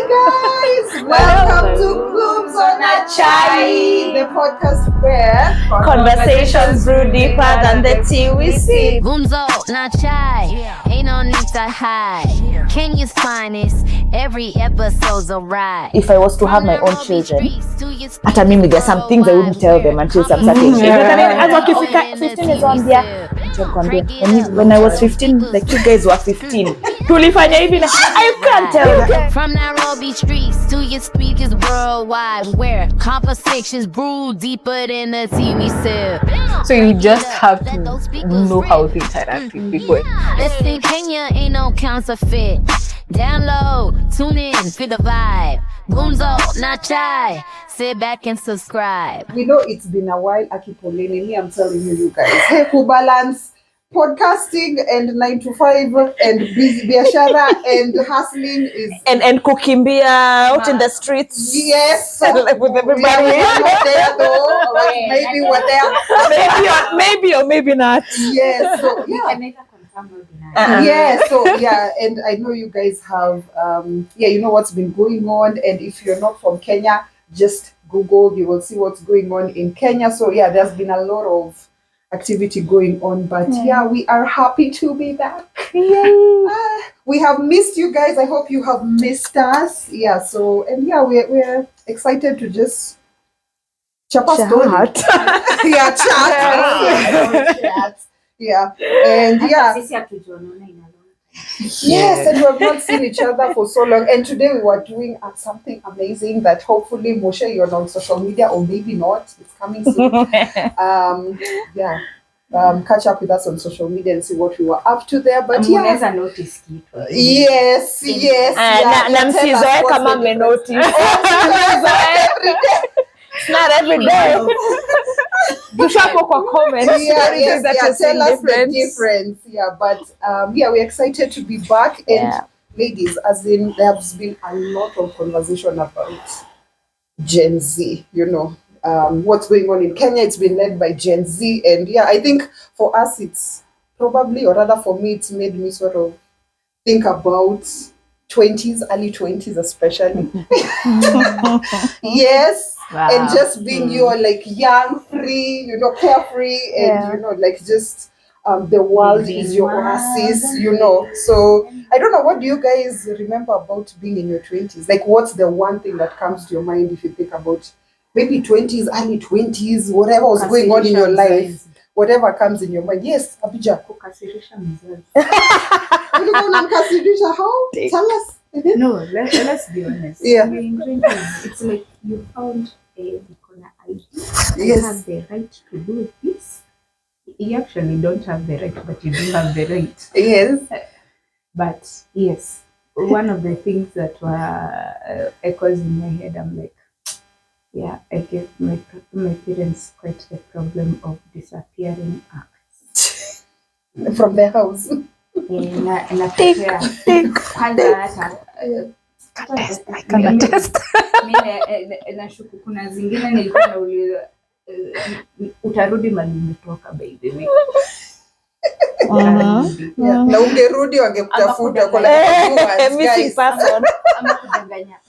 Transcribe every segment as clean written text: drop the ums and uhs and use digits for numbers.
guys, welcome to Gumzo na Chai, the podcast where conversations brew deeper than the tea we sip. Gumzo na Chai, ain't no need to hide. Kenya's finest, every episode's a ride. If I was to have my own children, hata mimi there are some things I wouldn't tell them until some certain age. As wakifika 15 years old, when I was 15, like you guys were 15. Tulifanya hivi na I can't tell them. From Nairobi streets to your speakers worldwide, where conversations brew deeper than the TV sip. So you just have to know how to interact with people. Listen, Kenya ain't no counterfeit. Download, tune in, feel the vibe. Gumzo na Chai. Sit back and subscribe. We know it's been a while, Akipoleni. Me, I'm telling you guys. Hey, who balance podcasting and 9 to 5 and busy biashara and hustling is and kukimbia out in the streets. Yes, with everybody. We are not there though. Maybe we're there. maybe or maybe not. Yes, so yeah. Yeah, so yeah, and I know you guys have you know what's been going on, and if you're not from Kenya, just Google, you will see what's going on in Kenya. So yeah, there's been a lot of activity going on, but yeah, we are happy to be back. We have missed you guys. I hope you have missed us. Yeah, so and yeah, we're excited to just chat. Yeah, chat. Yeah, and yeah. Yes, and we have not seen each other for so long. And today we were doing something amazing that hopefully, Moshe, you're on social media, or maybe not. It's coming soon. Catch up with us on social media and see what we were up to there. But yes. Kama me notice. Every day. It's not every day. Comments. Tell us the difference. Yeah, but we're excited to be back. And ladies, as in, there's been a lot of conversation about Gen Z, you know. What's going on in Kenya, it's been led by Gen Z. And yeah, I think for us, it's probably, or rather for me, it's made me sort of think about 20s, early 20s especially. Yes. Wow. And just being you're like young, free, you know, carefree, and you know, like just the world is your oasis, you know. So I don't know, what do you guys remember about being in your 20s? Like, what's the one thing that comes to your mind if you think about maybe 20s, early 20s, whatever was going on in your life, whatever comes in your mind? Yes, Abija. How? Tell us. No, let's be honest. Yeah. It's like you found a ID. You have the right to do this. You actually don't have the right, but you do have the right. Yes. But yes, one of the things that were echoes in my head, I'm like, yeah, I gave my parents quite the problem of disappearing acts from their house. Nashuku kuna zingine nilikuwa nauliza utarudi mali umetoka by the way. Na ungerudi wangekutafuta kwa missing person. Ama kudanganya.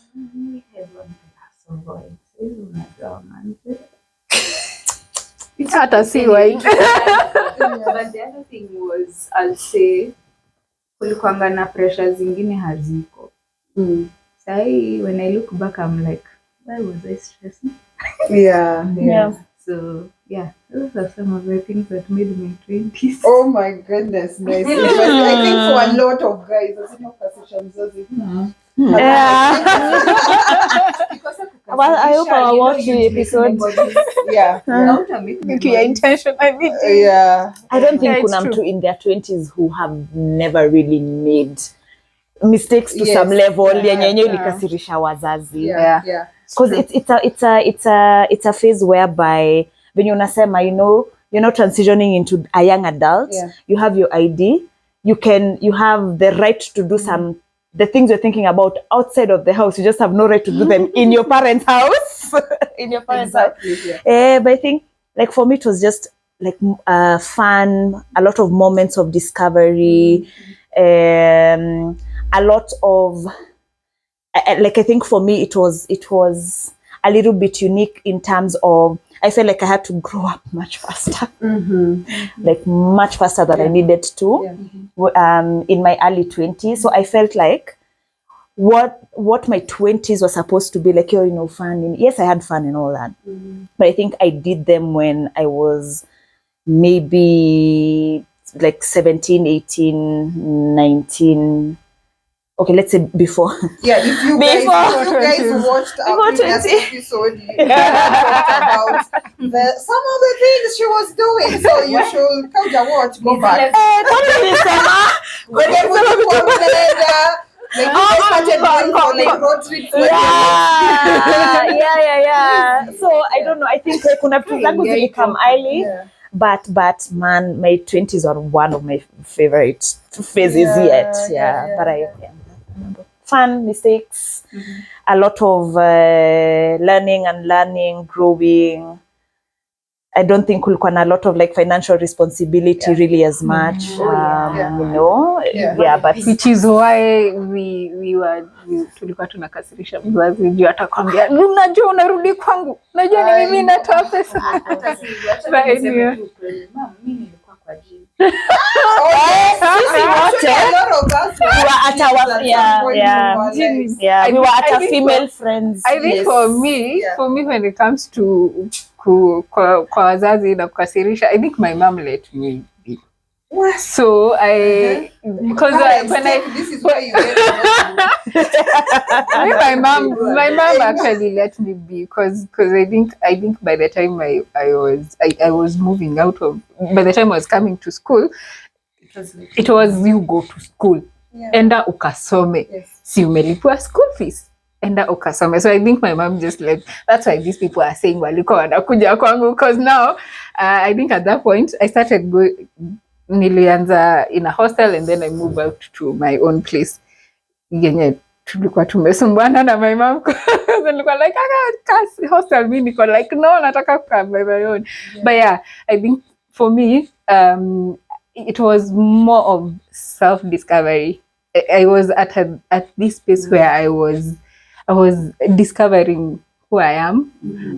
It's hard to see, right? But the other thing was, I'll say, kulikuanga na pressure zingine haziko. Sai, when I look back, I'm like, why was I stressing? Yeah. So, yeah, those are some of the things that made my 20s. Oh my goodness, nice. I think for a lot of guys, well, I hope I will watch the episode. Into your intention, I mean. Yeah. I don't think kuna mtu in their 20s who have never really made mistakes to some level yenye ilikasirisha wazazi. Because it's a phase whereby when you unasema, you know, you're not transitioning into a young adult. You have your ID. You have the right to do the things you're thinking about outside of the house. You just have no right to do them in your parents' house. But I think, like, for me, it was just like fun, a lot of moments of discovery, a lot of like I think for me it was a little bit unique in terms of I felt like I had to grow up much faster, like much faster than I needed to, in my early 20s. So I felt like what my 20s were supposed to be like, fun. Yes, I had fun and all that, but I think I did them when I was maybe like 17, 18, 19. Okay, let's say before. Yeah, if you guys watched our previous episode, you talked about some of the things she was doing. So you should come and watch. Go back. Like started going for like road trips. Yeah. So I don't know. I think kuna vitu zangu zilikam early. But man, my 20s are one of my favorite phases yet. But I fun, mistakes, a lot of learning and unlearning, growing. I don't think kulikuwa na a lot of like financial responsibility really as much, but which is why we tulikuwa tunakasirisha mzazi juu atakwambia unajua unarudi kwangu, unajua ni mimi natoa pesa. We were at our female friends. I think for me when it comes to kwa wazazi na kukasirisha, I think my mom let me be. So because when this is why you get my mom actually let me be because I think by the time I was moving out of, by the time I was coming to school, it was you go to school, enda ukasome, si umelipwa school fees, enda ukasome. So I think my mom just like, that's why these people are saying walikuwa wanakuja kwangu, because now I think at that point I started nilianza in a hostel and then I moved out to my own place. Yenye tulikuwa tumesumbuana na my mom. Nilikuwa like, kasi hostel, mimi niko like, no, nataka kukaa by my own. But yeah, I think for me, it was more of self-discovery. I was at this space where I was discovering who I am,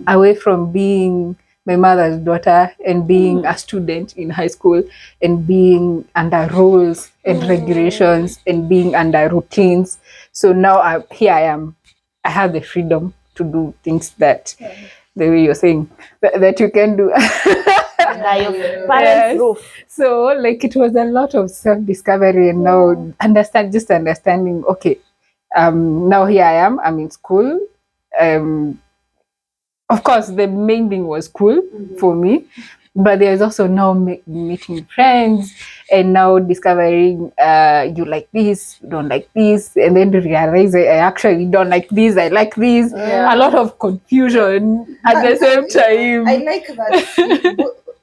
away from being my mother's daughter and being a student in high school and being under rules and regulations and being under routines. So now here I am. I have the freedom to do things that the way you're saying that you can do. So like it was a lot of self-discovery and now understanding, okay, now here I am, I'm in school. Of course, the main thing was school for me, but there's also now meeting friends and now discovering you like this, you don't like this, and then to realize I actually don't like this, I like this. A lot of confusion at the same time. I like that.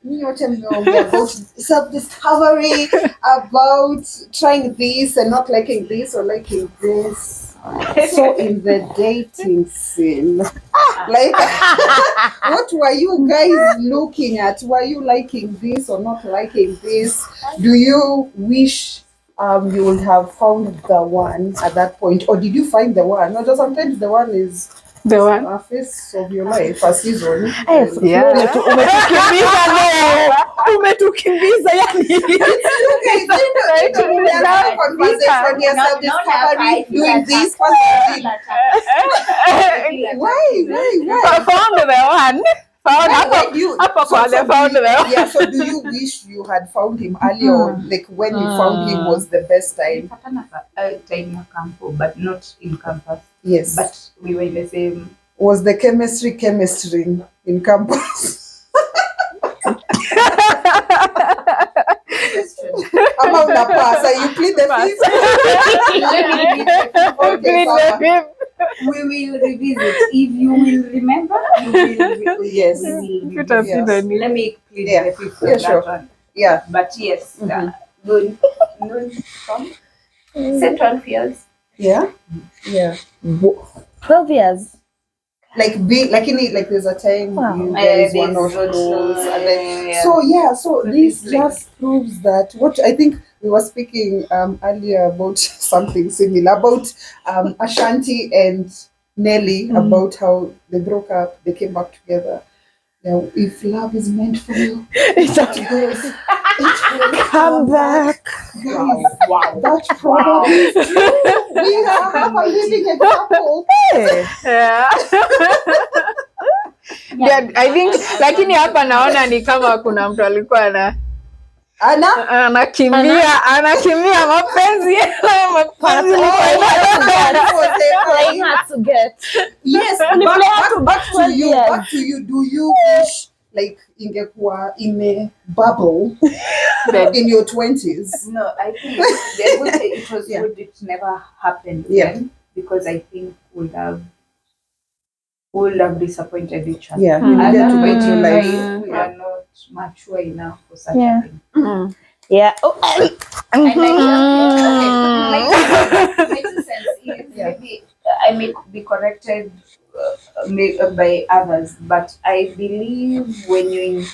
About self-discovery, about trying this and not liking this or liking this. So in the dating scene, like, what were you guys looking at? Were you liking this or not liking this? Do you wish you would have found the one at that point, or did you find the one? No, just sometimes the one is the one a phase of your life, a season. Umetukimbiza yani. Conversation, self-discovery, doing this. Why? Found the one. So do you wish you had found him earlier, like when you found him was the best time? Time campo, but not in campus. Yes. But we were in the same. Was the chemistry in campus? Ama unapasa, you plead the fifth. We will revisit. If you will remember, you will. Yes. Yes. Let me plead the fifth. Yeah, sure. One. Yeah. But yes, good. Say 12 years. Yeah. 12 years. like there's a time you guys were not close, and then so this just proves that what I think we were speaking earlier about something similar about Ashanti and Nelly about how they broke up, they came back together. Now, if love is meant for you, it will come back. Guys, that probably is true. We have a living example. Yeah, I think lakini hapa naona ni kama kuna mtu alikuwa anakimbia mapenzi Playing hard to get. Yes, back to you. Do you wish like ingekuwa ime bubble in your 20s? No, I think it was good it never happened again, because I think we would have disappointed each other. Yeah, you needed to wait your life. We are not mature enough for such a thing. Yeah. Oh, And my 2 cents is maybe I may be corrected by others, but I believe when you're in,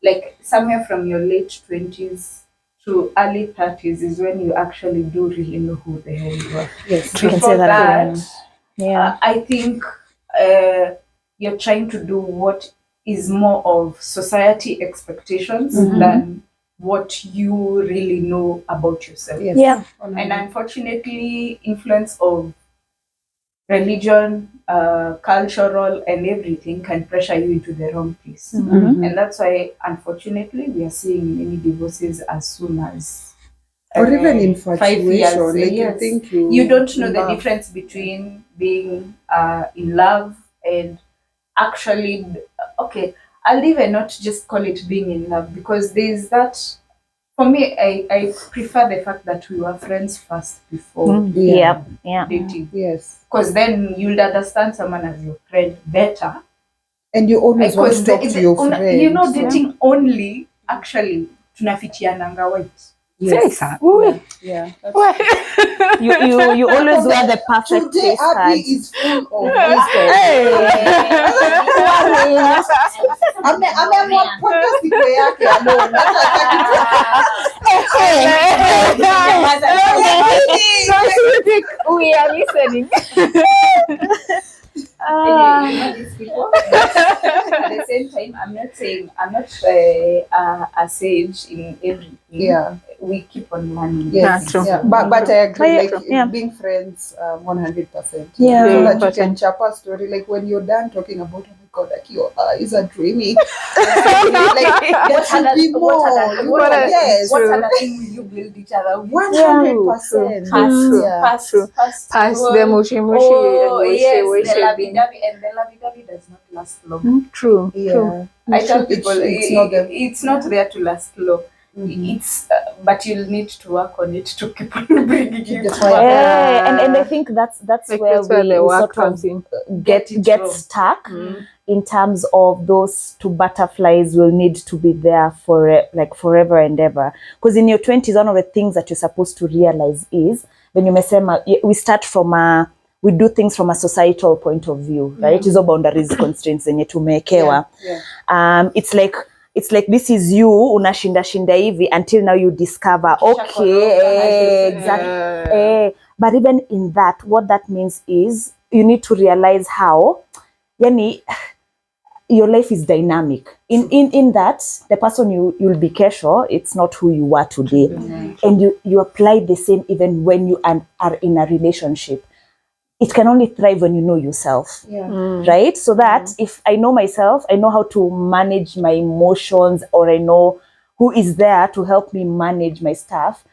like, somewhere from your late 20s to early 30s is when you actually do really know who the hell you are. yes, you can Before say that. that, Yeah. I think you're trying to do what is more of society expectations than what you really know about yourself. Yes. Yeah. And unfortunately, influence of religion, cultural, and everything can pressure you into the wrong place. And that's why, unfortunately, we are seeing many divorces as soon as Or even 5 years. infatuation. Like Yes. you think You don't know the love. difference between being in love and actually, okay, I'll even not just call it being in love, because there's that, for me, I prefer the fact that we were friends first before Yeah. dating. Yes. Because then you'll understand someone as your friend better. And you always want to talk to your friend. You know, dating only, actually, tunafitiananga white. Yes. Yes. Yeah. You always wear the perfect Today, face Abby card. is full of wisdom. Ameamua podcast iko yake alone. We are listening. These people. At the same time, I'm not a sage in everything. Yeah. We keep on learning. Yes. True. Yeah. But I agree. Like Yeah. being friends, 100%. Yeah. So that you can chap a story. Like when you're done talking about, oh my God, like your eyes are dreamy. Like there should be more. Yes. What other thing will you build each other with? 100%. Pass the mushy Oh, yes, the wishy. lovey-dovey, and the lovey-dovey does not last long. True. Yeah. I tell people It's not there to last long. It's but you'll need to work on it to keep on bringing it The back. fire. And I think that's Like where that's where we the work sort of comes in. get wrong. stuck in terms of those two butterflies will need to be there for like forever and ever. Because in your 20s, one of the things that you're supposed to realize is when you mesema, we start from we do things from a societal point of view, right? Hizo boundaries constraints zenye tumewekewa. It's like this is you unashinda hivi until now you discover exactly. But even in that, what that means is you need to realize how yani your life is dynamic. In that the person you'll be kesho, it's not who you are today. And you apply the same even when you are in a relationship. It can only thrive when you know yourself, right? So that if I know myself, I know how to manage my emotions, or I know who is there to help me manage my stuff,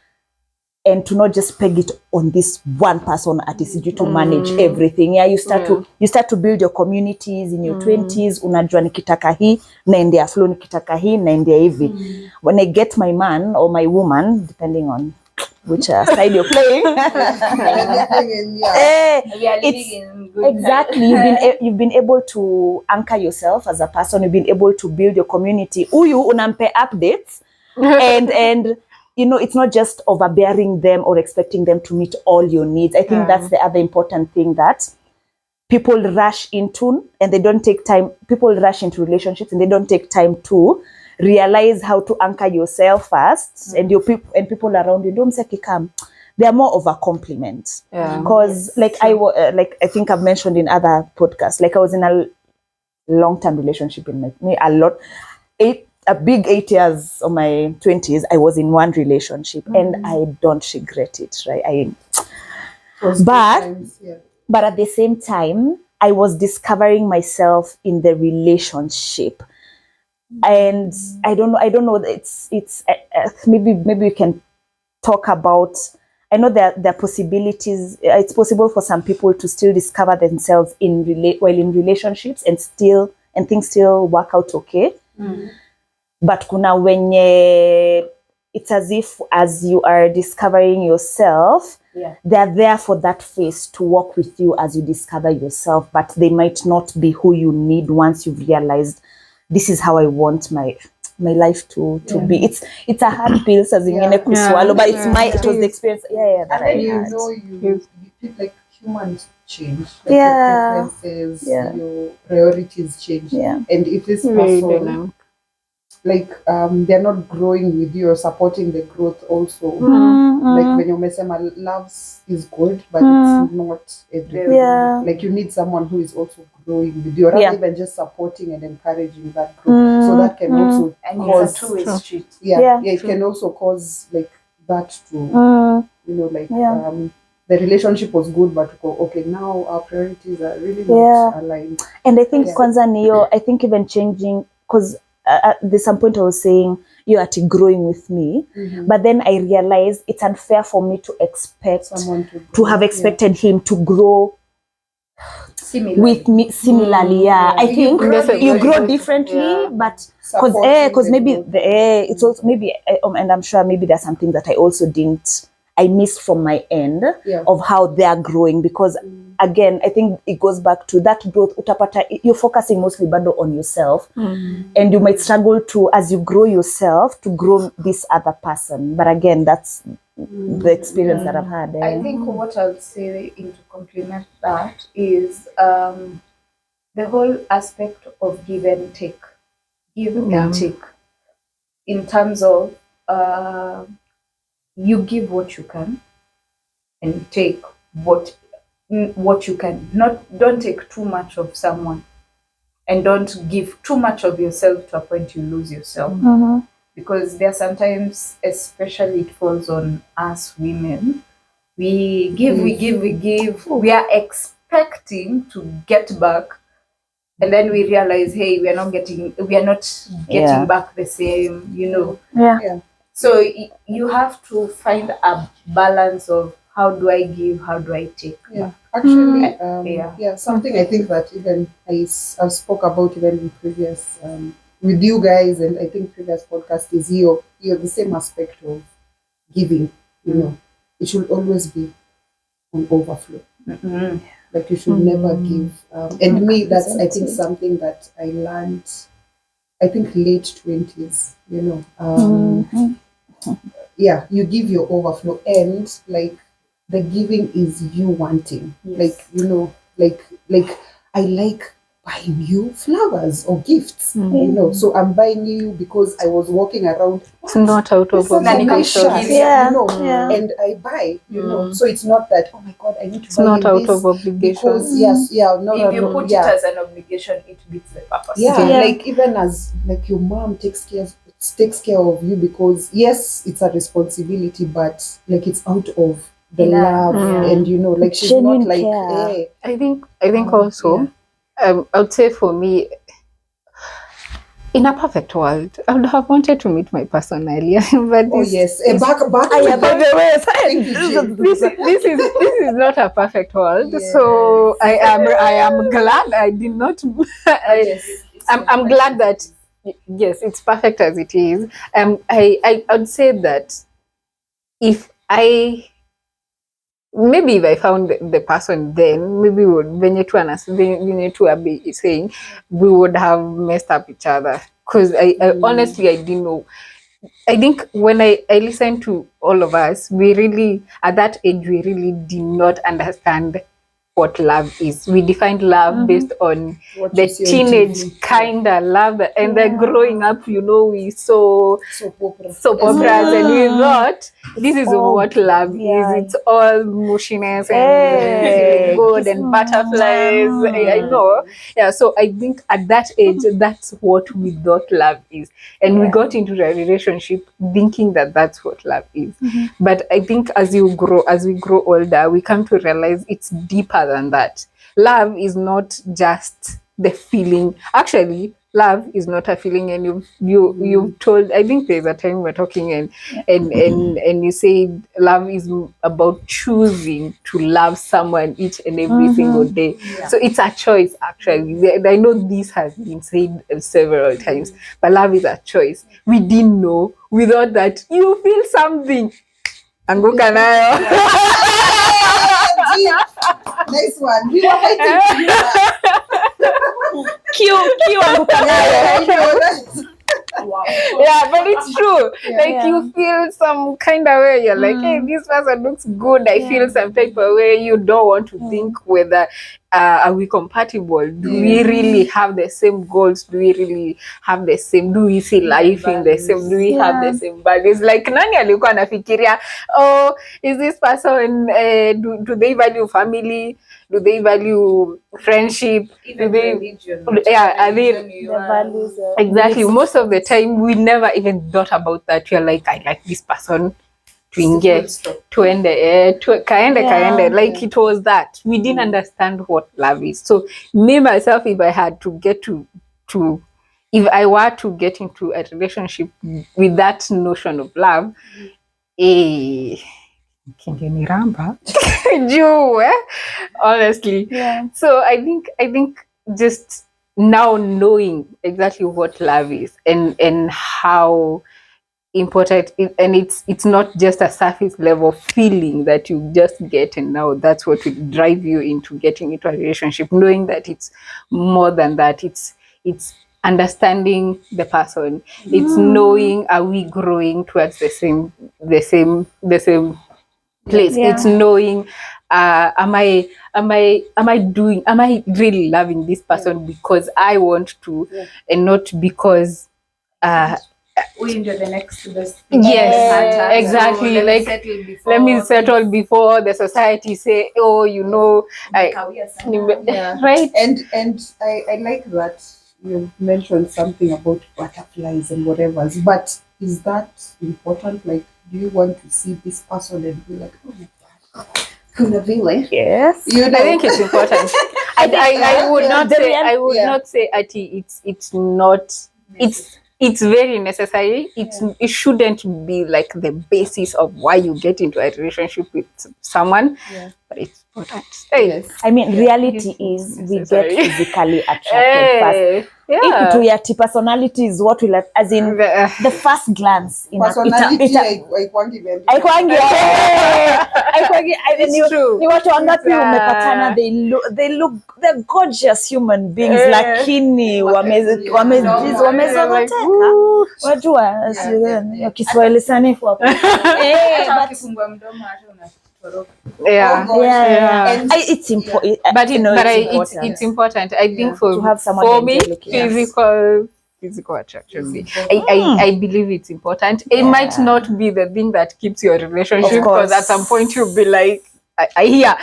and to not just peg it on this one person at TCG to manage everything. Yeah, you start to build your communities in your 20s. Unajua nikitaka hii naendea flow, nikitaka hii naendea hivi. When I get my man or my woman, depending on which side you're playing. We are living in good Exactly. You've been able to anchor yourself as a person. You've been able to build your community. Uyu unampe updates, and you know, it's not just overbearing them or expecting them to meet all your needs. I think that's the other important thing, that people rush into and they don't take time. People rush into relationships and they don't take time to realize how to anchor yourself first, and your people and people around you. Don't say come. They are more of a compliment. Because like I think I've mentioned in other podcasts, like I was in a long-term relationship in me a lot. A big 8 years of my 20s, I was in one relationship, and I don't regret it, right? But at the same time, I was discovering myself in the relationship, and I don't know. It's maybe we can talk about. I know there are possibilities. It's possible for some people to still discover themselves while in relationships and things still work out okay. But kuna wenye it's as if as you are discovering yourself, they're there for that phase to walk with you as you discover yourself, but they might not be who you need once you've realized this is how I want my life to be. It's a hard pill zingine kuswallow, but it was the experience that and I had. You feel like humans change, like your preferences, your priorities change, and if this person like they're not growing with you or supporting the growth also, like when you're mesema love is good, but it's not everything. Like you need someone who is also growing with you, or not even just supporting and encouraging that growth. So that can also cause two-way street. It can also cause like that to like the relationship was good, but okay, now our priorities are really not aligned. And I think kwanza niyo, I think even changing, because there's some point I was saying you're actually growing with me, but then I realized it's unfair for me to expect someone to have expected him to grow with me similarly. I think you grow differently, but because maybe it's also maybe and I'm sure maybe there's something that I missed from my end of how they are growing, because again, I think it goes back to that growth. Utapata, you're focusing mostly bundle on yourself, and you might struggle to, as you grow yourself, to grow this other person. But again, that's the experience that I've had. I think what I'll say to complement that is the whole aspect of give and take. Give and take. In terms of you give what you can and take what you can. Don't take too much of someone, and don't give too much of yourself to a point you lose yourself. Because there are sometimes, especially it falls on us women, we give, we are expecting to get back, and then we realize, hey, we are not getting back the same, So you have to find a balance of how do I give, how do I take. Actually, something I think that even I spoke about even in previous with you guys, and I think previous podcast is you're the same aspect of giving. It should always be an overflow. Like you should never give. And me, that's I think something that I learned. I think late 20s. You give your overflow, and like the giving is you wanting. Like like I like buying you flowers or gifts. So I'm buying you because I was walking around. It's not out of obligation. And I buy. So it's not that, oh my God, I need to it's buy not out this of obligation. because if you put it as an obligation, it beats the purpose. Like even as like your mom takes care of you, because yes, it's a responsibility, but like it's out of the love, and like she's genuine not like care. hey. I think also I would say for me, in a perfect world, I would have wanted to meet my person earlier, but this is not a perfect world. So I am glad I did not. I'm glad that yes, it's perfect as it is. I would say that if I found the person, then maybe we would be saying we would have messed up each other, because I honestly I didn't know. I think when I listened to all of us, we really at that age we really did not understand what love is. We defined love based on What the you see on teenage TV. kind of love, and then growing up, we saw Soap opera. soap operas, and we thought this is all- what love yeah. is. It's all mushiness and Hey. feeling good and butterflies. I know. Yeah, so I think at that age, that's what we thought love is, and we got into a relationship thinking that that's what love is. But I think as we grow older, we come to realize it's deeper than that. Love is not just the feeling. Actually, love is not a feeling, and you've told. I think there's a time we're talking, and you said love is about choosing to love someone each and every single day. So it's a choice. Actually, I know this has been said several times, but love is a choice. We didn't know. We thought that you feel something. Anguka nayo. Nice one. We were waiting for you. Cue anguka nayo. Yeah, but it's true. You feel some kind of way. You're like, hey, this person looks good. I feel some type of way. You don't want to think whether are we compatible? Do we really have the same goals? Do we really have the same? Do we see life in the same? Do we have the same values? Like nani alikuwa anafikiria, oh, is this person? Do they value family? Do they value friendship? Even do they? religion. Yeah, are they? The values of Exactly. Most of the time, we never even thought about that. You're like, I like this person. Tuingie, tuende, kaende. Like it was that. We didn't understand what love is. So me, myself, if I had to get to if I were to get into a relationship with that notion of love, kingeniramba. Honestly. Yeah. So I think just now knowing exactly what love is and how important and it's not just a surface level feeling that you just get, and now that's what will drive you into getting into a relationship, knowing that it's more than that. It's understanding the person. It's knowing, are we growing towards the same place. It's knowing, am I really loving this person because I want to, and not because we enjoy the next best thing. Yes, exactly. So let me settle before the society say, oh, right? And I like that you mentioned something about butterflies and whatever. But is that important? Like, do you want to see this person and be like, oh my God, kuna vile? Yes. I think it's important. I would not say. I would not say, Ati. It's not. It's very necessary. It shouldn't be like the basis of why you get into a relationship with someone, but it's important. I mean, reality is we get physically attracted first. Ikutu personality is what will, as in the first glance. Personality, it's true. Ni watu wangapi umepatana, they're gorgeous human beings, lakini wamezoroteka. Wajua Kiswahili sanifu hapo. It's important, but it's important. I think to have someone for me, physical attraction. I believe it's important. It might not be the thing that keeps your relationship, because at some point you'll be like, I hear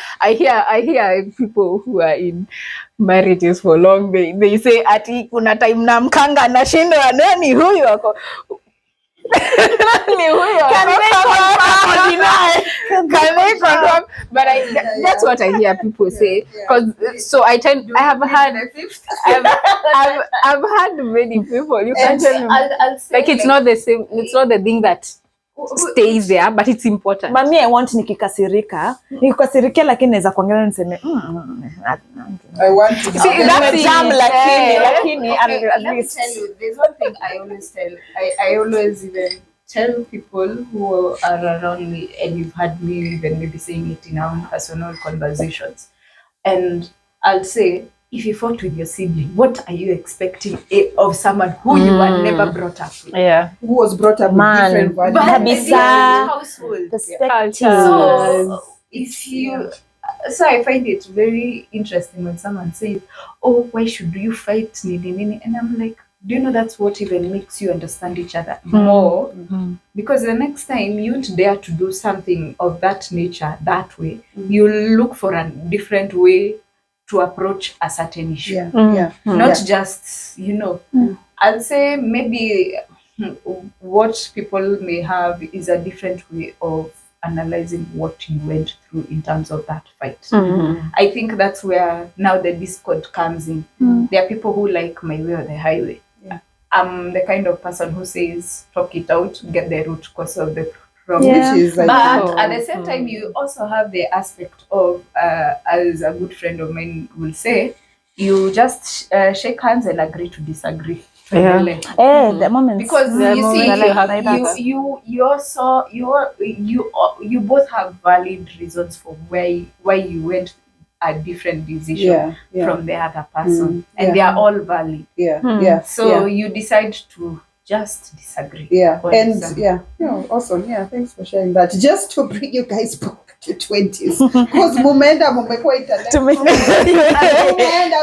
people who are in marriages for long. They say ati kuna time namkanga nashindwa nani huyu ako. Can they confirm? But that's what I hear people say. So I've had many people. You can tell me, like, it's not the same. It's not the thing that stays there, but it's important. Mami, I want nikikasirika lakini naweza kuangalia niseme I want to see that's jam lakini at least tell you, there's one thing I always even tell people who are around me, and you've had me even maybe saying it in our personal conversations, and I'll say, if you fought with your sibling, what are you expecting of someone who you were never brought up with? Who was brought up with different values. Household. Perspectives. So if you So I find it very interesting when someone says, "Oh, why should you fight?" And I'm like, do you know that's what even makes you understand each other more? Because the next time you won't dare to do something of that nature that way. You'll look for a different way to approach a certain issue. Not just, I'll say maybe what people may have is a different way of analyzing what you went through in terms of that fight. I think that's where now the discord comes in. There are people who like my way or the highway. I'm the kind of person who says talk it out, get the root cause of the problem. Which is like, but at the same time, you also have the aspect of, as a good friend of mine will say, you just shake hands and agree to disagree. The moment, because you both have valid reasons for why you went a different decision from the other person, and they are all valid. So you decide to just disagree. Awesome. Thanks for sharing that. Just to bring you guys back to 20s, because mumenda mumekuwa intellectual.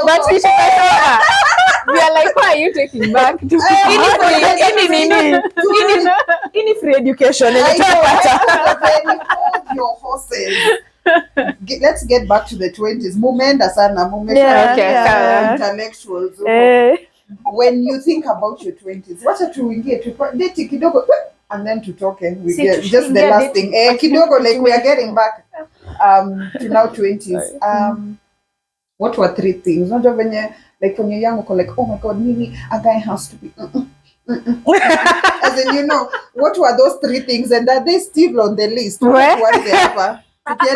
But we are like, why are you taking back to in free education? Hold your horses. Let's get back to the 20s. Mumenda sana, intellectuals. When you think about your 20s, wacha tuingie date kidogo and then to talk, and we get just the last thing. Kidogo, like we are getting back to now 20s. What were 3 things? Not when you like when you're young, you're like, oh my god, Mimi, a guy has to be. As in, what were those 3 things, and are they still on the list? What was the other? Abby, do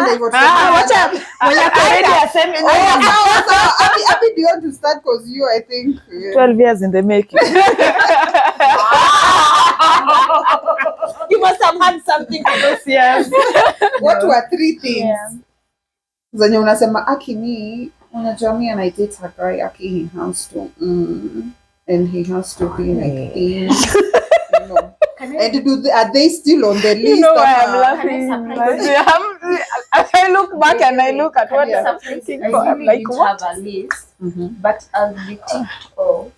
you want to start? Because you, I think 12 years in the making. You must have had something for those years. What were 3 things? Zenye unasema aki mi unajua mi and I date a guy, aki he has to and he has to be like this. And are they still on the list? You know why I'm laughing? I look back and I look at what I'm thinking for. I'm like, what? Have a list, but I'll be ticked off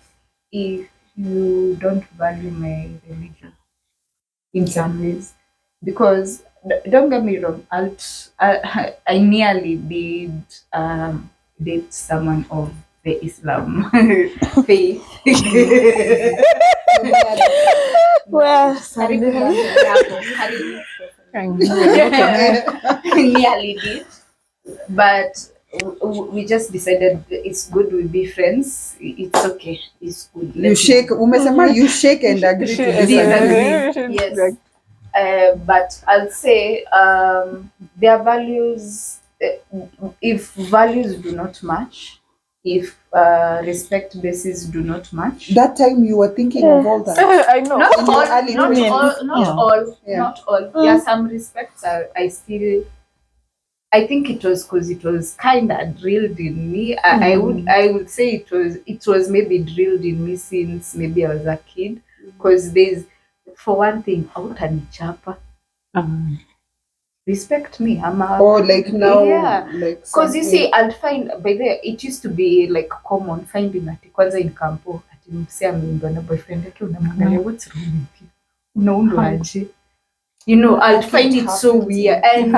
if you don't value my religion in some ways. Because don't get me wrong, I nearly did date someone of the Islam faith. Well, nearly did, but we just decided it's good we be friends. It's okay. It's good. You shake and agree to disagree. Yes. But I'll say their values, if values do not match, if respect bases do not match. That time you were thinking of all that. I know. Not all. There are some respects I still. I think it was because it was kind of drilled in me. I would say it was maybe drilled in me since maybe I was a kid. Because there's, for one thing, hautanichapa. Respect me. Like now. Yeah. Because you see, I'll find by there it used to be like common finding ati kwanza in campo ati msee ameundwa na boyfriend yake unamwangalia what's wrong with you? Unaundwa aje? I'll find it so weird. And it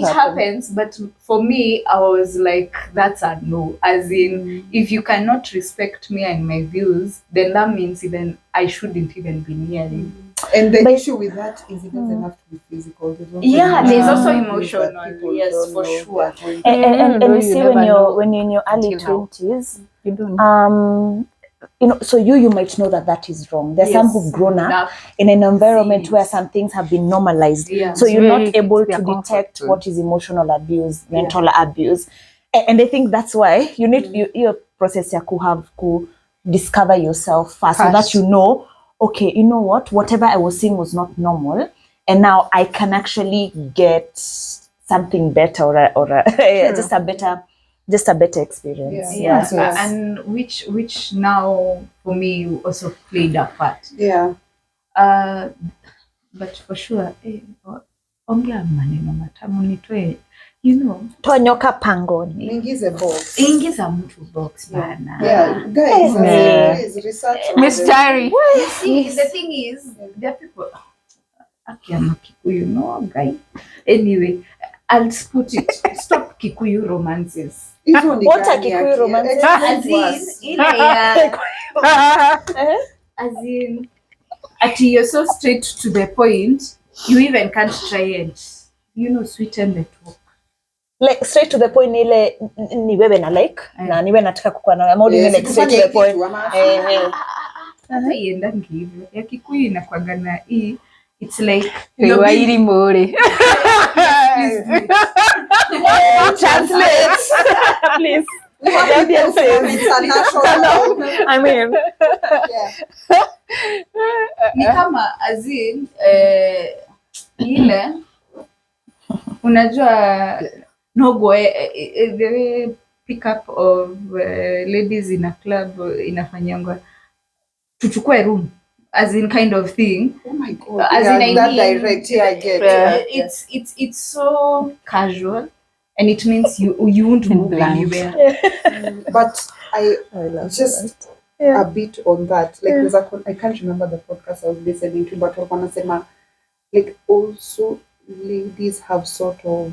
happens, but for me, I was like, that's a no. As in, if you cannot respect me and my views, then that means even I shouldn't even be near you. And the issue with that is it doesn't have to be physical. There's also emotional. Yes, for sure. And you see, when you're in your early 20s, you don't. So you might know that is wrong. There's some who've grown up in an environment where some things have been normalized. So you're not able to detect what is emotional abuse, mental abuse. And I think that's why you need your process ya to discover yourself first, so that you know, okay, you know whatever I was seeing was not normal, and now I can actually get something better or just a better experience. Yes. And which now for me also played a part. But for sure, ongea maneno matamu nitoe you know, toa nyoka pangoni. Ingize box. Ingiza mtu box bana. Yeah, guys, please research. Mystery. You see, the thing is, there are people. I'm a Kikuyu, no guy. Anyway, I'll put it. Stop Kikuyu romances. What are Kikuyu romances? As in, you're so straight to the point. You even can't try and, sweeten the talk. Like straight to the point ile ni wewe na like na niwe nataka kukuwa na amount ile like straight to the point. Hata iendangi hivyo. Ya Kikuyu inakuanga na hii. It's like Wairi more. Please do it. Translate. Please. I mean, ni kama as in ile unajua nogo the pick up of ladies in a club inafanyangwa tuchukue room as in kind of thing. Oh my god. As in I that mean, direct. Yeah, I get. It's so casual and it means you won't move anywhere. But I love just a bit on that. Like there's I can't remember the podcast I was listening to, but wanasema like also ladies have sort of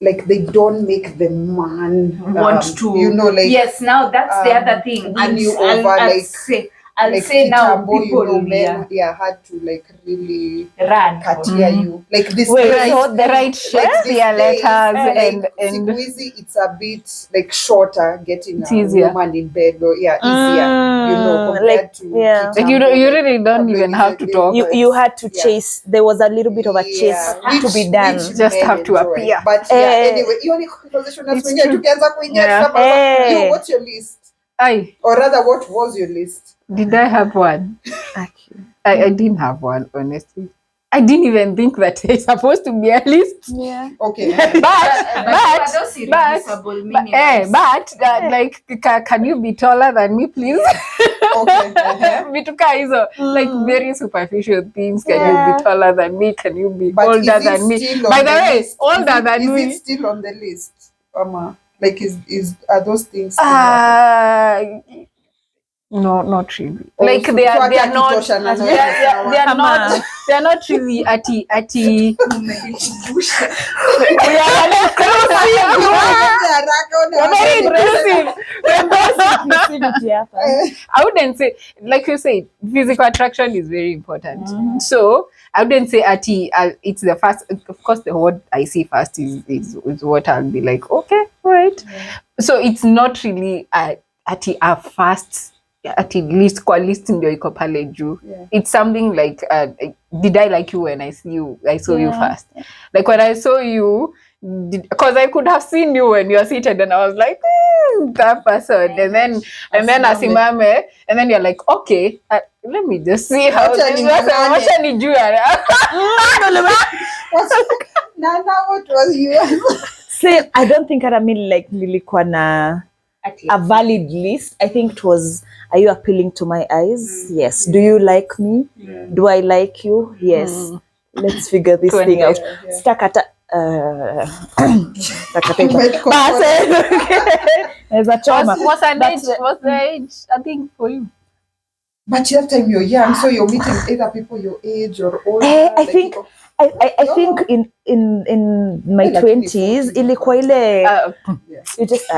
like they don't make the man want to, like yes. Now that's the other thing. And you over I'll like say now people men had to like really run you like this. The right shape, their letters, and it's a bit like shorter getting a woman in bed or easier, compared to like you really don't even have to talk. You had to chase. There was a little bit of a chase to be done. Just have to appear. But anyway, you only conversation that's when you what's your list? Or rather, what was your list? Did I have one? I didn't have one, honestly. I didn't even think that it's supposed to be a list. Yeah. Okay. But like, can you be taller than me, please? Okay. Like very superficial things. Can you be taller than me? Can you be older than me? By the way, older than me. Is it still on the list? Like are those things? No, not really. Like they are not. They are not really ati. Very impressive. I wouldn't say, like you said, physical attraction is very important. So I wouldn't say ati. It's the first. Of course, the what I see first is what I'll be like. Okay, right. So it's not really ati a first. At least ndio iko pale juu. It's something like did I like you when I saw you first? Like when I saw you, because I could have seen you when you were seated and I was like that person, and then asimame, and then you're like, okay, let me just see how this wacha nijue. What was you? Say, I don't think nilikuwa na a valid list. I think it was, are you appealing to my eyes? Yes. Do you like me? Do I like you? Yes. Let's figure this thing out. Stakata there's a trauma. What's the age? I think for you. But that time you're young, so you're meeting either people your age or older. I think in my 20s ilikuwa ile you just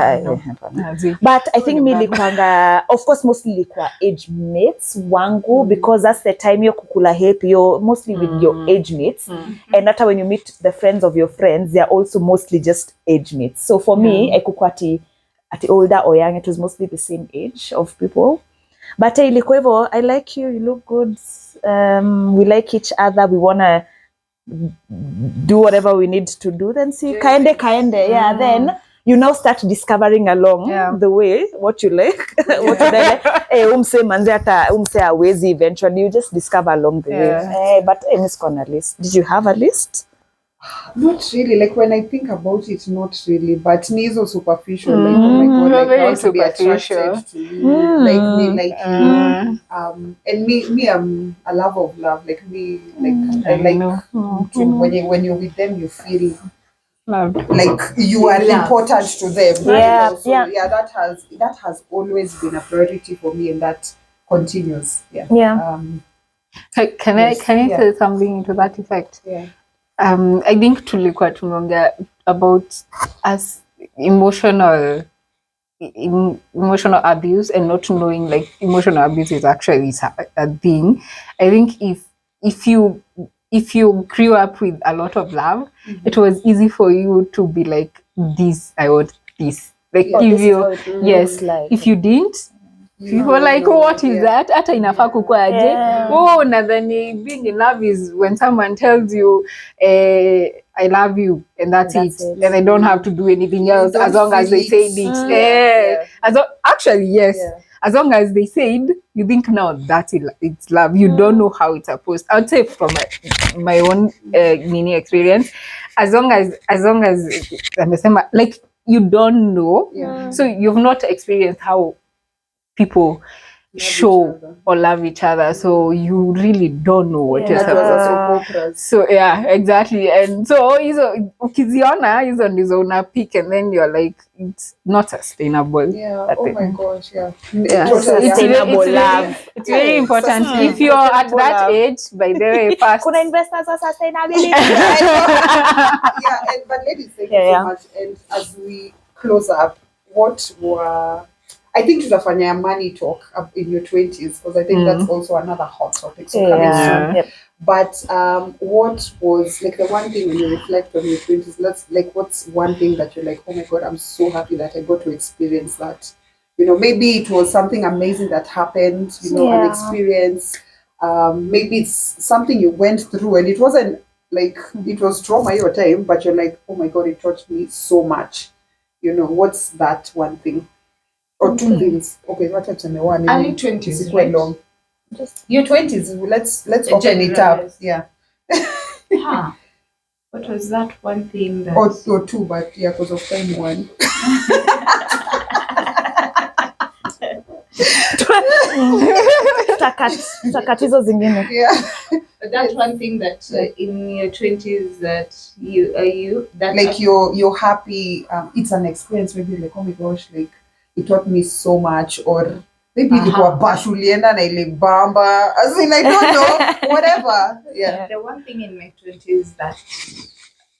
but I think nilikuanga, of course mostly ilikuwa age mates wangu because that's the time you're kukula happy, you're mostly with your age mates, and hata when you meet the friends of your friends, they're also mostly just age mates. So for me aikukua ati older or young, it was mostly the same age of people. But ilikuwa hivyo, I like you, you look good, we like each other, we wanna do whatever we need to do, then see kaende then you now start discovering along the way what you like what you like. Umse manze hata umse hawezi, eventually you just discover along the way. But Miss Corner list, did you have a list? Not really, like when I think about it, not really, but me is also superficial. Like, oh my god, like I want to be attracted to you, like me, like you, and me, I'm a love of love. Like me, like I like to, when you're with them, you feel like you are important to them. Yeah, So that has always been a priority for me, and that continues. Can I say something to that effect? I think tulikuwa tumeongea about us emotional abuse and not knowing like emotional abuse is actually a thing. I think if you grew up with a lot of love, it was easy for you to be like, this, I want this. Like if you if you didn't, people like, what is that? Hata inafaa kukua aje? Oh, nadhani being in love is when someone tells you, I love you, and that's it. And I don't have to do anything else as long as they say it. As long as they said, you think now that's it, it's love. You don't know how it's supposed. I would say from my own mini experience, as long as like you don't know, so you've not experienced how people show or love each other, so you really don't know what you're supposed to. So exactly. And so ukiziona hizo ndizo una pick, and then you're like, it's not sustainable. Oh my gosh, Sustainable love. It's very important if you're at that age. By the way, first kuna investors for sustainability. But ladies, thank you so much. And as we close up, what were, I think tutafanya money talk up in your 20s, because I think that's also another hot topic. So coming soon. But what was like the one thing when you reflect on your 20s? What's one thing that you're like, oh my God, I'm so happy that I got to experience that. You know, maybe it was something amazing that happened. You know, an experience. Maybe it's something you went through, and it wasn't like it was trauma your time, but you're like, oh my God, it taught me so much. You know, what's that one thing? Or two things. Okay, what happened to me? One early 20s is quite long. Just your 20s. Let's open it up. Yeah. What was that one thing that? Or two, but because of time, one. Takatizo zingine. That's one thing that in your 20s that you that like you're happy. It's an experience. Maybe like, oh my gosh, like it taught me so much. Or maybe ilikuwa bashulienda na ile bamba. As in, I don't know. Whatever. Yeah. The one thing in my 20s that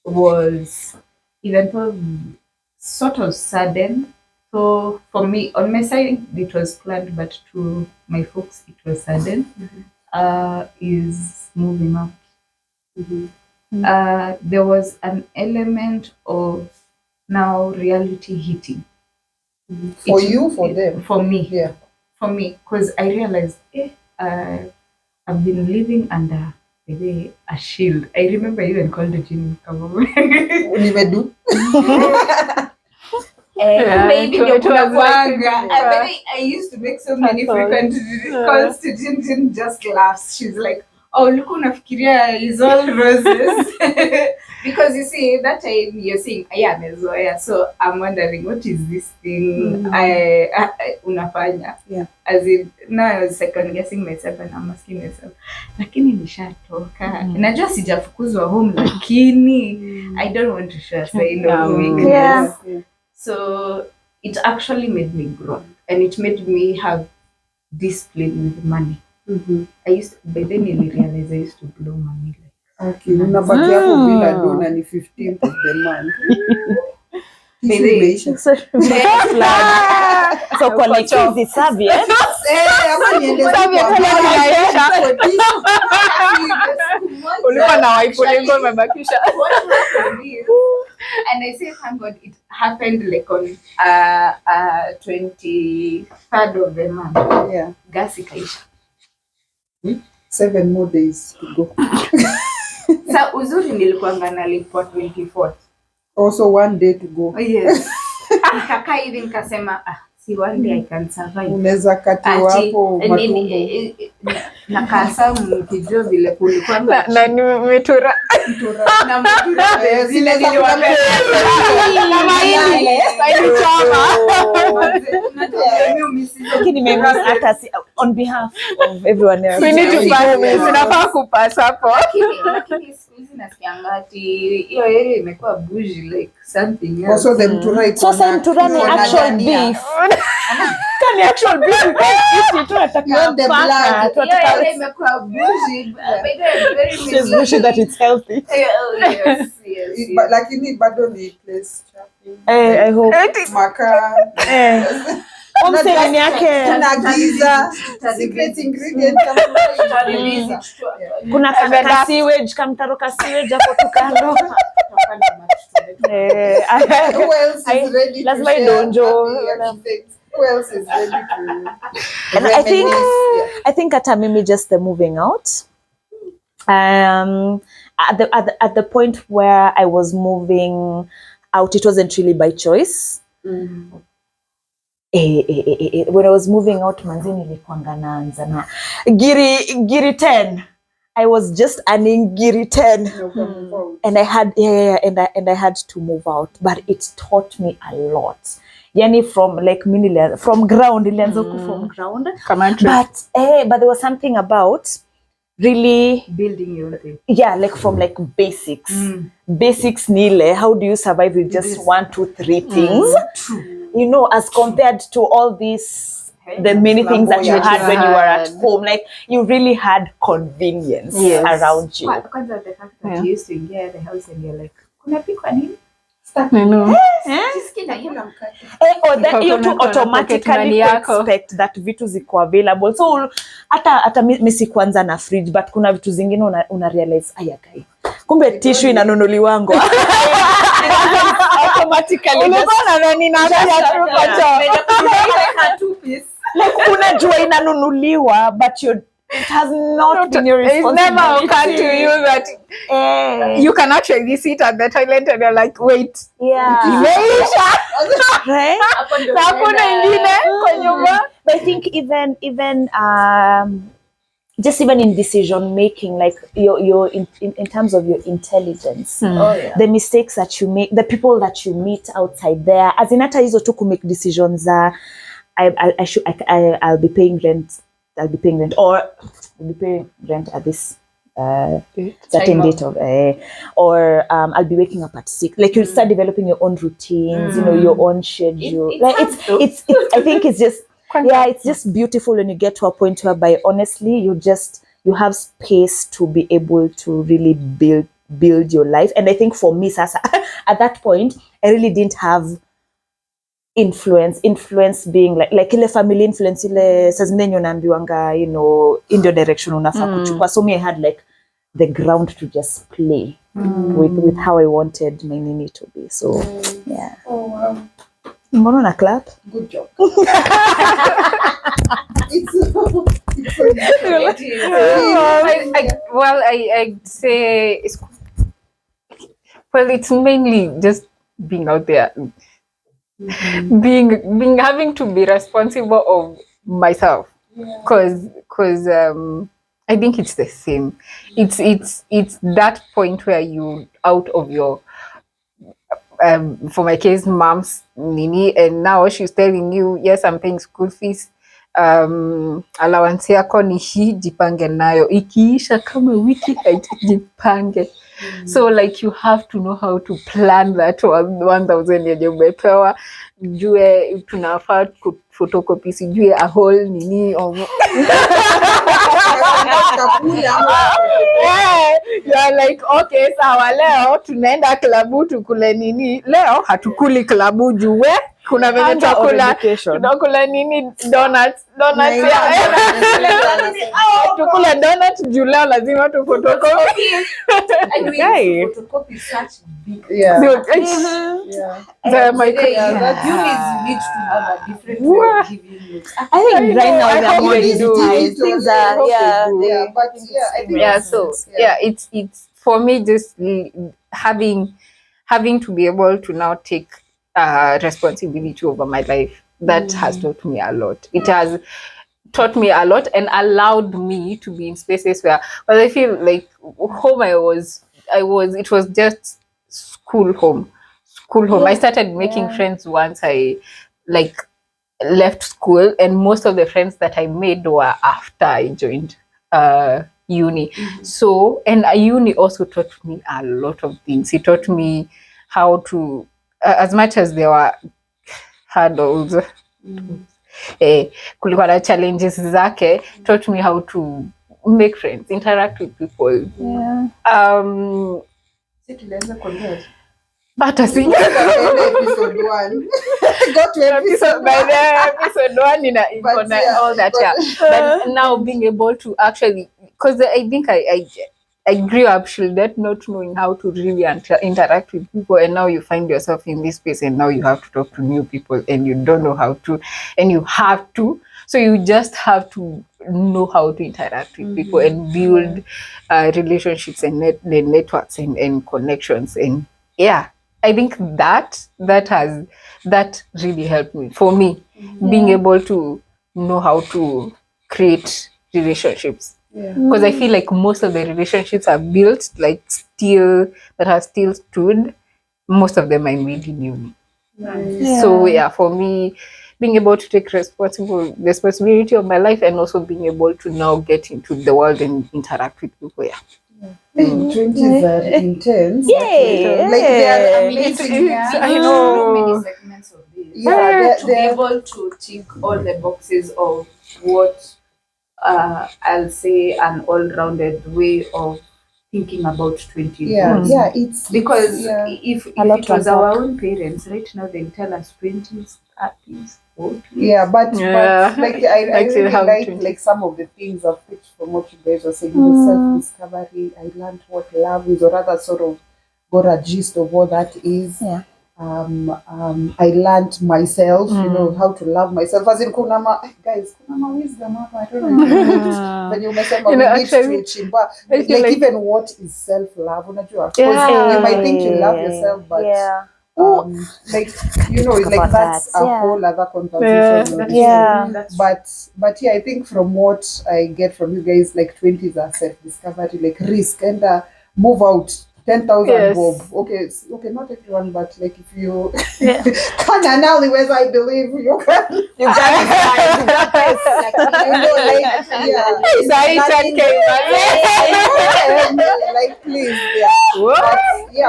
was even sort of sudden. So for me, on my side, it was planned, but to my folks, it was sudden. Is moving out. There was an element of now reality hitting. For you, for them? For me. Yeah. For me, because I realized I've been living under a shield. I remember I even called the gym. I used to make so many frequent calls to Jin. Just laughs. She's like, oh, look, unafikiria is all roses. Because you see, that time you're saying, mezoea. So I'm wondering, what is this thing I unafanya? Yeah. As in, now I was second guessing myself and I'm asking myself, lakini nishatoka. Najua sijafukuzwa home, lakini I don't want to show a sign of weakness. So it actually made me grow, and it made me have discipline with money. I used to, by then I realized I used to blow money. Okay, unabaki hapo bila dona ni 15th of the month. So kwa lichizi Saviet. Ulikuwa na waipo lengo umebakisha. And I say thank God it happened like on 23rd of the month. Yeah. Gas ikaisha. 7 more days to go. Sa uzuri nilikuanga nalipwa 24th. Also 1 day to go. Yes. Nikakaa hivi nikasema see one day I can survive. Unaweza katiwa hapo matumbo. Nakasa mkijua vile kulikuwa na nimetura na mtura zile niliwapea kama ile lakini mimi hata on behalf of everyone else we need to pass. Tunafaa kupass hapo. Lakini nasikianga ati hiyo area imekuwa bougie like something else. Also them to write. So same to run actual beef. Can actual beef you can eat it tunataka paka. Hiyo area imekuwa bougie. Very It's bougie that it's healthy. Yes. But lakini bado ni place chafu. I hope. Maka. Omseni yake tunagiza secret ingredient kuna kama sewage kamtaro ka sewage hapo tukando. Who else is ready Lazima to share? idonjo. Who else is ready to And I think at mimi just the moving out. At the point where I was moving out, it wasn't really by choice. When I was moving out, manzi nilikuanga naanza na giri 10. I was just earning giri 10, and I had and I had to move out, but it taught me a lot. Yani from like from ground, from ground. But there was something about really building your thing. Yeah, like from like basics. Basics nile. How do you survive with just 1, 2, 3 things? You know, as compared to all these, the many things that you had when you were at home, like you really had convenience around you. Kwanza the fact that you used to get the house and you're like, kuna pikwa nini? Or that you to automatically expect that vitu ziko available. So hata mimi kwanza na fridge, but kuna vitu zingine una realize ayakai. Kumbe tissue inanunuliwango. Automatically. Ulikuwa na nini na like unajua inanunuliwa, but it has not been your responsibility. It's never occurred to you that you can actually sit at the toilet and you're like, wait. Imeisha. Right? But I think even just even in decision making, like your in terms of your intelligence, the mistakes that you make, the people that you meet outside there, as in hata hizo tu make decisions, I'll be paying rent. Or I'll be paying rent at this certain date of, or I'll be waking up at 6. Like you start developing your own routines, you know, your own schedule. Like it's I think it's just it's just beautiful when you get to a point whereby honestly you have space to be able to really build your life. And I think for me, Sasa, at that point, I really didn't have influence being like ile family influence ile saa zingine unaambiwanga, you know, in the direction unafaa kuchukua. So me I had like the ground to just play with how I wanted my nini to be. So yeah. Oh wow. Mbona na clap? Good job. I'd say it's mainly just being out there. Being having to be responsible of myself, because I think it's the same. It's that point where you out of your for my case, mom's nini, and now she's telling you, yes, I'm paying school fees. Allowance yako ni hii, jipange nayo, ikiisha kama wiki jipange. So like you have to know how to plan that 1,000 yenye umepewa, jue tunafaa photocopy, sijue a whole nini you're like, okay, sawa, leo tunaenda klabu tukule nini. Leo hatukuli klabu jue kuna venye tunakula nini, donuts tukula donuts juu leo lazima tu photocopy. Photocopy is such big you need to have a different way of giving notes. I think right now they're more digitized. Things are it's for me just having to be able to now take responsibility over my life. That has taught me a lot. It has taught me a lot and allowed me to be in spaces where I feel like home it was just school home. I started making friends once I like left school, and most of the friends that I made were after I joined uni. So, and uni also taught me a lot of things. It taught me how to, as much as there were hurdles, kulikuwa na challenges zake, taught me how to make friends, interact with people. Hata si episode 1 got to episode by the episode 1 in all that, but now being able to actually, because I think I grew up not knowing how to really interact with people, and now you find yourself in this space, and now you have to talk to new people, and you don't know how to, and you have to. So you just have to know how to interact with people and build relationships and networks and connections, and I think that really helped me. For me, being able to know how to create relationships. Because I feel like most of the relationships are built that have still stood. Most of them I made in uni. So for me, being able to take responsibility of my life, and also being able to now get into the world and interact with people. 20s are intense. Like they are amazing. I know many segments of this. To be able to tick all the boxes of what I'll say an all-rounded way of thinking about 20s. It's because if it was our own parents right now, they'll tell us 20s, 30s, 40s. But like I really like some of the things I've picked from what you guys are saying. Self-discovery. I learned what love is, or rather sort of got a gist of what that is. I learned myself, you know, how to love myself. As in kunama wisdom. I don't know. When you like even what is self-love? Because you might think you love yourself, but like you know, like that's a whole other conversation. But I think from what I get from you guys, like 20s are self-discovery, like risk and move out. 10,000 bob. Okay, not everyone, but like if you can analyze, I believe you can. You got Sorry, 10K, like please,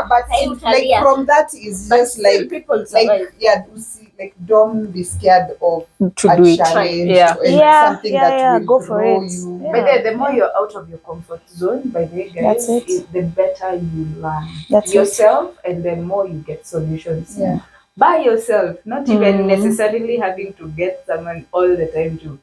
but like from that is just like people like don't be scared of to do challenge something that will go grow for it. you. But the more you're out of your comfort zone, by the way, guys, the better you learn yourself, and the more you get solutions by yourself, not even necessarily having to get someone all the time to.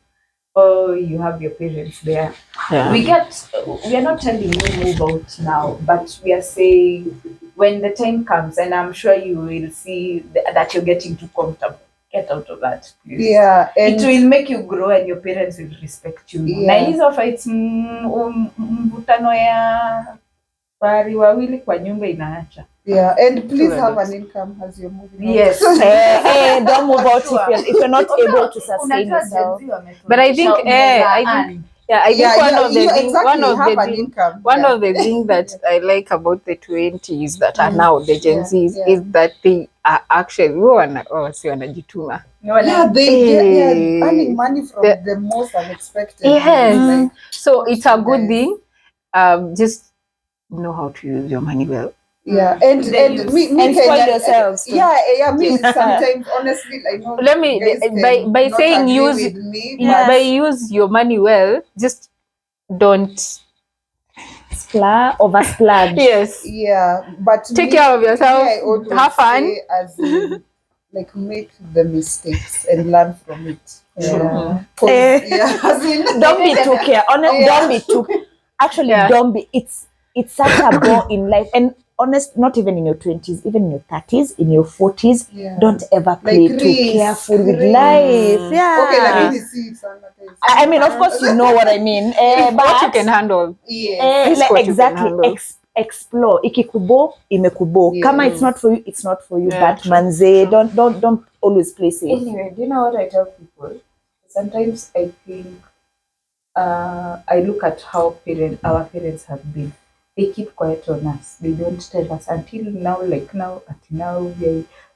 Oh, you have your parents there. We are not telling you move out now, but we are saying when the time comes, and I'm sure you will see that you're getting too comfortable. Get out of that, please. And it will make you grow, and your parents will respect you. Na hizo fights mvutano ya pari wawili kwa nyumba inaacha. And please have an income as you're moving out. Yes. Don't move out if you're not able to sustain yourself. But I think one of the things that I like about the 20s that are now the GenZs is that they are actually wanajituma. They get earning money from the most unexpected. So it's a good thing. Just know how to use your money well. And spoil yourselves. Me sometimes honestly, I know. Let me by saying use your money well. Just don't oversplurge. Yes. But take care of yourself. Have fun. As in, like make the mistakes and learn from it. Don't be too careful. Don't be too. Actually, don't be. It's such a bore in life, and honest, not even in your 20s, even in your 30s, in your 40s, don't ever play too careful with life. Okay, let me see. I mean, of course, you know what I mean. But what you can handle. Exactly. Explore. Ikikubo, imekubo. Kama it's not for you, it's not for you. But manze, don't always play safe. Anyway, do you know what I tell people? Sometimes I think I look at how our parents have been. They keep quiet on us. They don't tell us until now. Like now,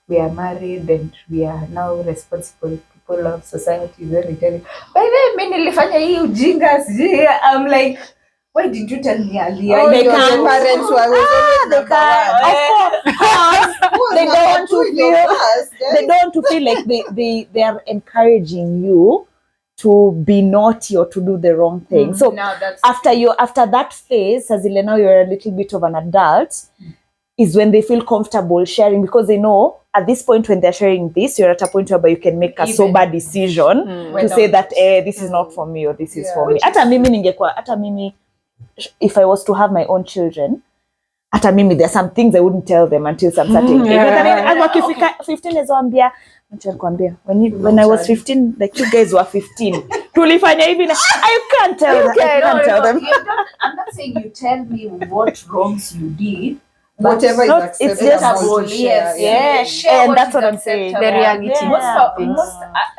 we are married and we are now responsible people of society. Then they tell you, by the way, nilifanya hii ujinga. I'm like, Why didn't you tell me earlier? Oh, They your can't. parents were always They number can't. one. Of course. They don't want to feel. They don't want to feel like they are encouraging you to be naughty or to do the wrong thing. So Now that's after that phase, as now you're a little bit of an adult, is when they feel comfortable sharing, because they know at this point when they're sharing this, you're at a point where you can make a Even sober decision to say that this is not for me or this is for me. Hata mimi if I was to have my own children, hata mimi there's some things I wouldn't tell them until some certain age. Wakifika 15 is wambia when I was 15, like you guys were 15. Tulifanya hivi na I can't tell them. I can't tell them. I'm not saying you tell me what wrongs you did. Whatever is Not- acceptable. it's just to share, Yes, Share and what that's is what I'm saying. The reality.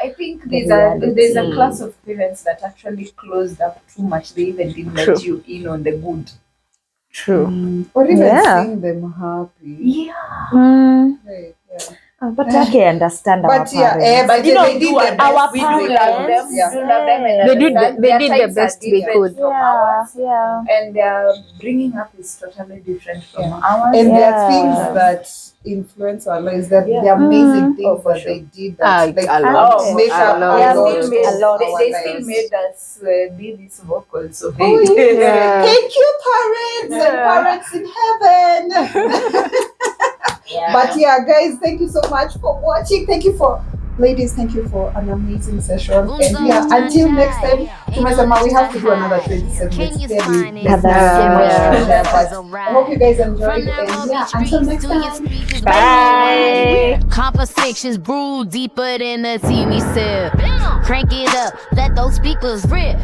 I think there's reality. a class of parents that actually closed up too much. They even didn't let you in on the good. True. Or even Yeah. seeing them happy. Yeah. Right, yeah. But I can understand our But yeah, parents. but You know, they did our the best. we do love them. Yeah. We do love them, and They did understand they their did the times are best they different could. from ours, Yeah. and their bringing up is totally different from ours. And there are Yeah. things that influence our lives, that the amazing things that they did that like A lot. make up A lot. a Yeah, lot they of made- a lot. our They lives. still made us be these vocals. So Oh, hey. yeah. Thank you, parents and parents in heaven. But yeah, guys, thank you so much for watching. Thank you for ladies. Thank you for an amazing session. And yeah, until next time, tumesema we have to do another 27 minutes. I hope you guys enjoyed. And yeah, until next time. Bye. Conversations brew deeper than a TV set. Crank it up, let those speakers rip.